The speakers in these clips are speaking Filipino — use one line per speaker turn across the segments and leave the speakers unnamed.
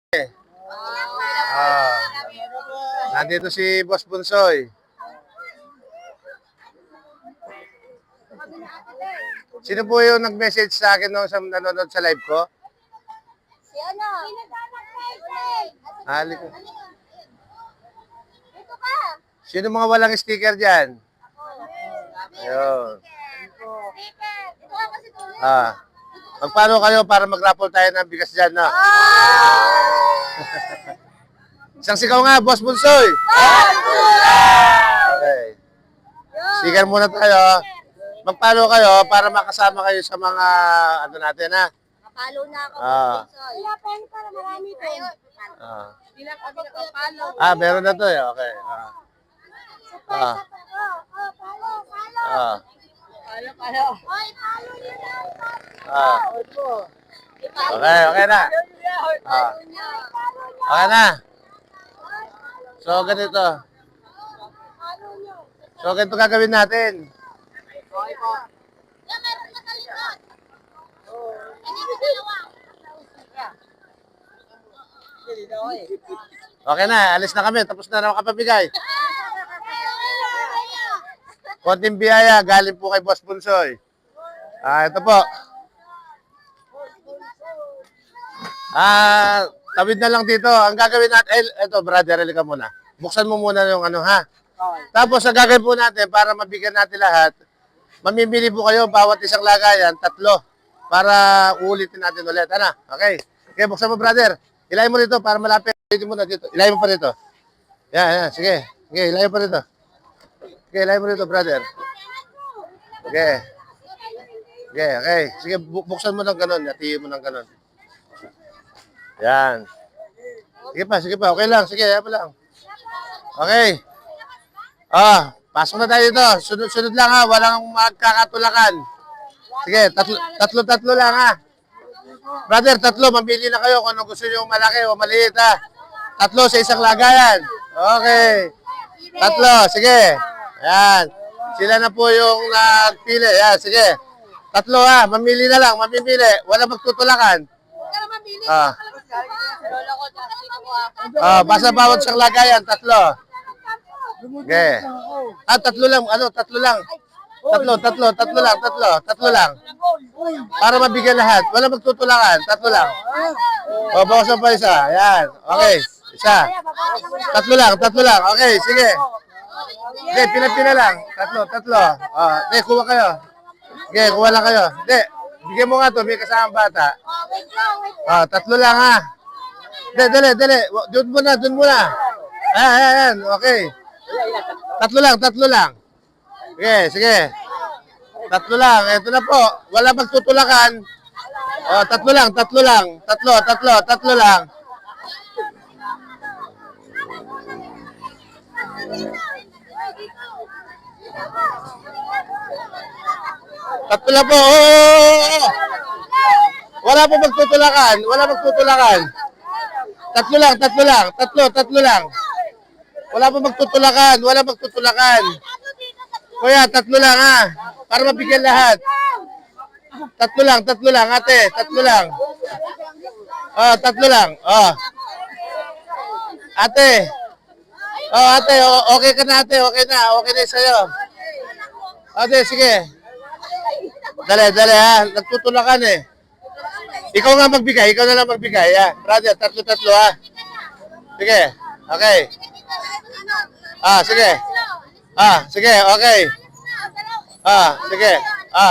Ah, nandito si Boss Bunsoy. Sino po yung nag-message sa akin nung sa nanonood sa live ko?
Si ano?
Halik.
Dito ka.
Sino mga walang sticker dyan? Ayun.
Sticker. Dito ka kasi tuloy.
Magpaano kayo para mag-raffle tayo ng bigas dyan, no? Isang sigaw nga, Boss Bunsoy! Okay. Sticker muna tayo. Magpaano kayo para makasama kayo sa mga ano natin, ha?
Kapalo na ako.
Wala pa yun para marami to.
Bila kami nakapalo.
Meron na to eh. Okay.
Palo.
Oy, palo nyo na.
Okay na. Okay na. So, ganito. So, ganito gagawin natin.
Yan, meron na kalikot. Hindi ko dalawa.
Okay na, alis na kami. Tapos na nakapabigay. Konting biyaya, galing po kay Boss Bunsoy. Ito po. Tawid na lang dito. Ang gagawin natin, ito brother, halika muna. Buksan mo muna yung ano, ha? Tapos, ang gagawin po natin, para mabigyan natin lahat, mamimili po kayo bawat isang lagayan, 3. Para ulitin natin ulit. Ano? Okay. Okay, buksan mo, brother. Ilayin mo dito para malapit. Ilayin mo na dito. Ilayin mo pa dito. Yan. Sige. Okay, ilayin pa dito. Okay, ilayin mo dito, brother. Okay. Okay. Sige, buksan mo ng ganun. Yatiin mo ng ganun. Yan. Sige pa. Okay lang. Sige, yan pa lang. Okay. Pasok na tayo dito. Sunod lang, ha. Walang magkakatulakan. Sige, tatlo lang, ha. Brother, 3. Mamili na kayo kung ano gusto nyo malaki o maliit, ha. 3 sa isang lagayan. Okay. 3. Sige. Yan. Sila na po yung nagpili. Yan, sige. 3, ha. Mamili na lang. Mamimili. Wala magtutulakan. Basta bawat isang lagayan, 3. Okay. 3 lang. 3 lang. 3 lang. Para mabigyan lahat. Wala magtutulakan. 3 lang. Bawasan pa isa. Yan. Okay. Isa. 3 lang. Okay, sige. Okay, pina lang. 3. Okay, kuha kayo. Okay, kuha lang kayo. Hindi. Bigyan mo nga to. May kasamang bata. 3 lang, ha. Dali. Doon muna. Ayan. Okay. 3 lang. Okay, sige. 3 lang. Ito na po. Wala magtutulakan. 3 lang. 3 lang. Tatlo lang po. Wala po magtutulakan. 3 lang. 3 lang. Wala po magtutulakan. Kuya, 3 lang, ha. Para mabigyan lahat. 3 lang, ate. 3 lang. 3 lang. Ate. Ate, okay ka na, ate. Okay na sa'yo. Ate, sige. Dali, ha. Nagtutulakan, eh. Ikaw na lang magbigay, ha. Brother, 3, ha. Sige. Okay. Sige. Sige, okay.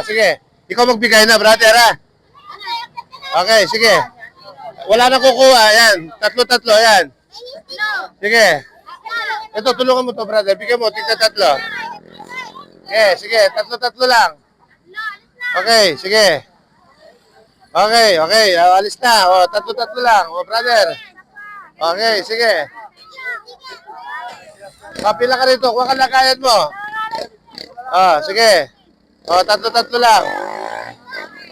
Sige. Ikaw magbigay na, brother, ha. Okay, sige. Wala na kukuha, yan. 3, yan. Sige. Ito, tulungan mo to, brother. Bigyan mo, tignan 3. Okay, sige. 3 lang. Okay, sige. Okay. Alis na. 3 lang. Brother. Okay, sige. Pila ka rito. Kuha ka lagayan mo. Sige. 3 lang.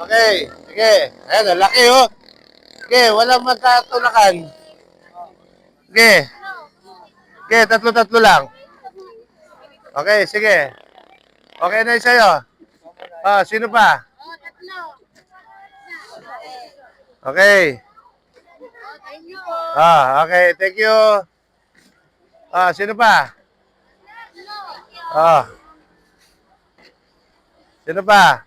Okay. Sige. Ayan, laki, oh. Okay, walang magkatulakan. Okay. Okay, 3 lang. Okay, sige. Okay na yung sa'yo. Sino pa?
Tatlo.
Okay.
Thank you po.
Okay, thank you. Sino pa? Sino pa?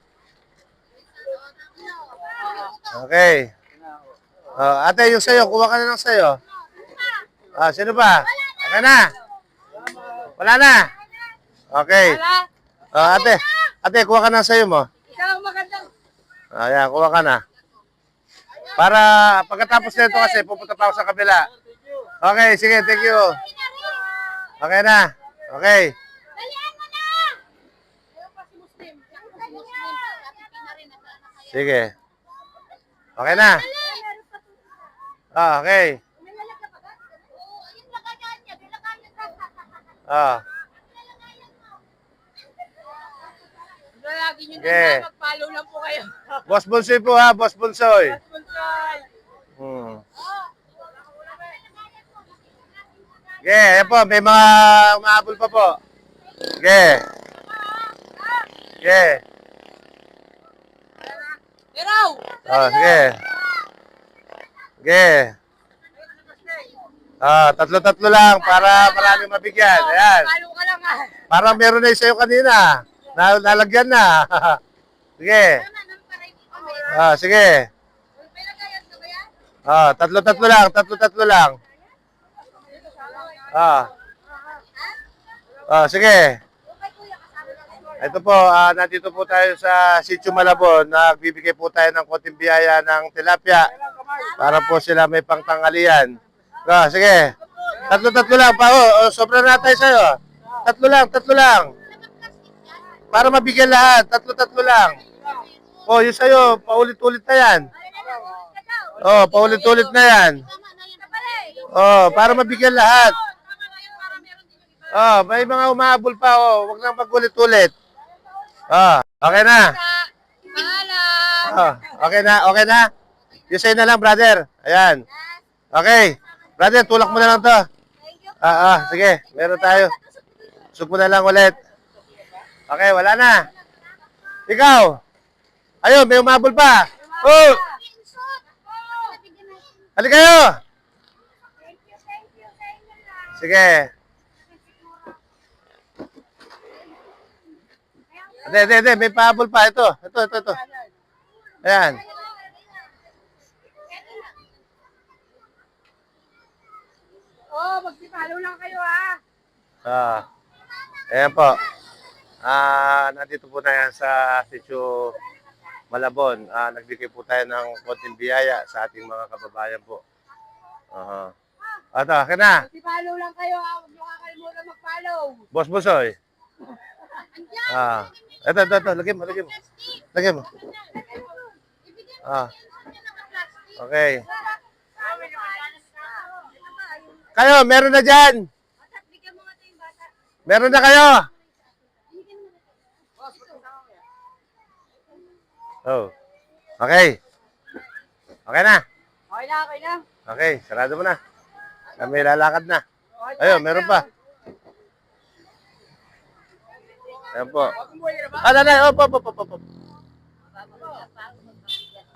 Okay. Ate, yung sayo, kuha ka na ng sayo. Sino pa? Okay na? Wala na? Okay. Ate, kuha ka ng sayo mo.
Ikaw magandang.
Ayan, kuha ka na. Para pagkatapos nito kasi, pupunta pa ako sa kabila. Okay, sige, thank you. Okay na. Okay.
Dalian mo na!
Sige. Okay na. Okay.
Yung lagayan niya, bilagayan ka.
Lagi nyo
Okay.
na mag-follow lang po kayo.
Boss Bunsoy po ha, Boss Bunsoy.
Bunsoy.
Ayan po, may mga umahabol pa po. Sige.
Iraw!
Sige. Sige. Tatlo-tatlo lang para maraming mabigyan. Ayan.
Follow ka lang ah.
Parang meron na sa'yo kanina. Nalagyan na. Sige. Sige. Tatlo-tatlo lang. Tatlo-tatlo lang. Sige. Ito po, nandito po tayo sa Sitio Malabon. Nagbibigay po tayo ng konting biyaya ng tilapia para po sila may pangtangalian. Sige. Tatlo-tatlo lang pa. Sobra na tayo sa'yo. Tatlo lang. Para mabigyan lahat. Tatlo-tatlo lang. Yung sa'yo, paulit-ulit na yan. Paulit-ulit na yan. Para mabigyan lahat. May mga umahabol pa. Huwag nang magulit-ulit. Okay na. Okay na. Yung sa'yo na lang, brother. Ayan. Okay. Brother, tulak mo na lang to. Sige. Meron tayo. Sug mo na lang ulit. Okay, wala na. Ikaw. Ayun, may umahabol pa. Halika kayo. Sige. Hindi. May pahabol pa. Ito. Ayan.
Mag-follow lang kayo ha.
Ayan po. Nandito po na yan sa Sitio Malabon. Nagbigay po tayo ng konting biyaya sa ating mga kababayan po. Akin na.
Mag-follow lang kayo ha. Huwag nyo kakalimutan mag-follow.
Boss Busoy. Ito. Lagyan mo. Okay. Kayo, meron na dyan. Meron na kayo. Okay. Okay na.
Okay na.
Okay, sarado mo na. Kami lalakad na. Ayun, meron pa. Ayan po. Nanay. Opo.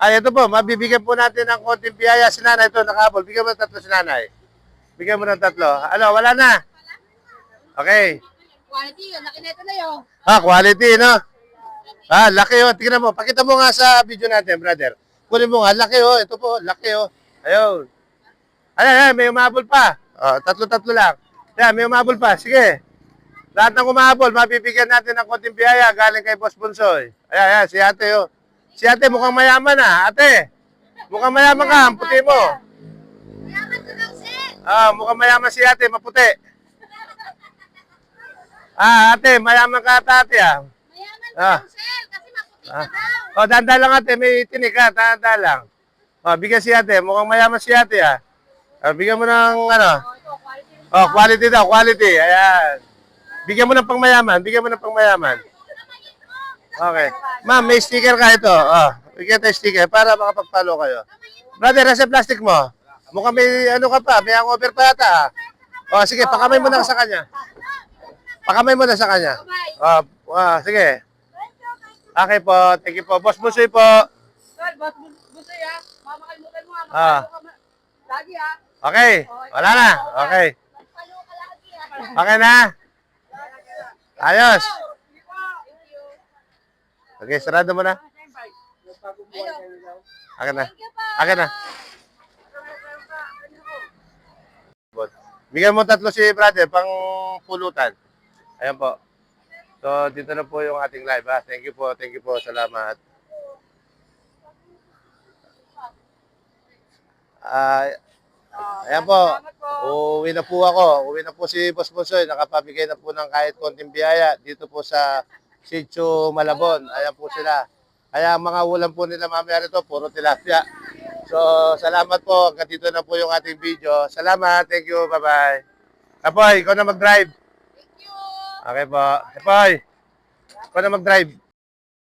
Ito po. Mabibigyan po natin ng konting biyaya si nanay. Ito, nakahabol. Bigyan mo ng tatlo si nanay. Bigyan mo ng tatlo. Wala na. Okay.
Quality yun. Laki neto na yun.
Quality, no? Laki, tingnan mo. Pakita mo nga sa video natin, brother. Kunin mo nga. Laki, Ito po, laki, Ayun. Ayan, may umahabol pa. Tatlo-tatlo lang. Ayan, may umahabol pa. Sige. Lahat ng umahabol, mabibigyan natin ng konting biyaya galing kay Boss Bunsoy. Ayan, si ate, Si ate, mukhang mayaman na. Ate, mukhang mayaman ka. Ang puti mo. Mukhang mayaman si ate, maputi. Ate, mayaman ka ate,
Mayaman ka, Sel, kasi maputi ka daw.
Danda lang ate, may tinik ka, danda lang. Bigyan si ate, mukhang mayaman si ate, bigyan mo ng, quality daw, quality, ayan. Bigyan mo ng pangmayaman. Okay. Ma'am, may sticker ka ito. Bigyan tayo sticker para makapag-follow kayo. Brother, nasa plastic mo. Mukhang may ka pa, may hangover pa yata. Sige, pakamay mo na sa kanya. Sige. Okay po, thank you po. Boss Busoy po.
Boss Busoy ha. Mamakalimutan mo ha. Lagi ha.
Okay. Wala na. Okay.
Magpalo ka lagi ah.
Okay na. Ayos. Okay, sarado mo na. Akin na.
Thank you po.
Akin na. Bigyan mo 3 si brother pang pulutan. Ayan po. So, dito na po yung ating live. Ha? Thank you po. Thank you po. Salamat. Ayan po.
Salamat po.
Uuwi na po ako. Uuwi na po si Boss Bonsoy. Nakapabigay na po ng kahit konting biyaya dito po sa Sitio Malabon. Ayan po sila. Kaya ang mga ulam po nila mamaya rito, puro tilapia. So, salamat po. Hanggang dito na po yung ating video. Salamat. Thank you. Bye-bye. Apoy, ikaw na mag-drive.
Thank you.
Okay po. Apoy, ikaw na mag-drive.